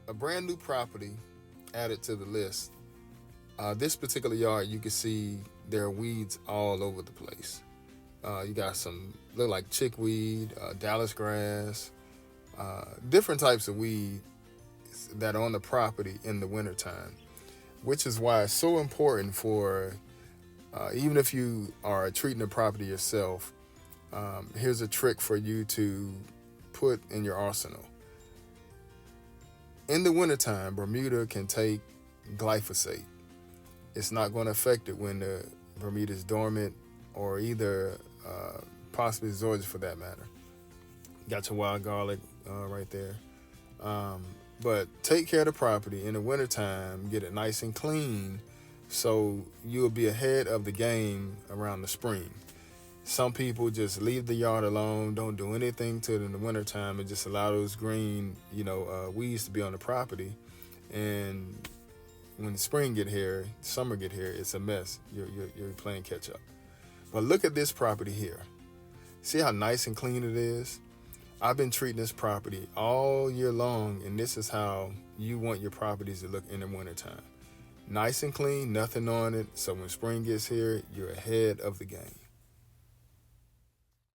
a brand new property added to the list. This particular yard, you can see there are weeds all over the place. You got some look like chickweed, Dallas grass, different types of weed that are on the property in the wintertime, which is why it's so important for even if you are treating the property yourself. Here's a trick for you to put in your arsenal. In the wintertime, Bermuda can take glyphosate. It's not going to affect it when the Bermuda is dormant or either possibly zoysia for that matter. Got your wild garlic right there. But take care of the property in the wintertime, get it nice and clean so you'll be ahead of the game around the spring. Some people just leave the yard alone, don't do anything to it in the wintertime, and just allow those green, weeds to be on the property. And when the spring get here, summer get here, it's a mess. You're playing catch up. But look at this property here. See how nice and clean it is? I've been treating this property all year long, and this is how you want your properties to look in the wintertime. Nice and clean, nothing on it, so when spring gets here, you're ahead of the game.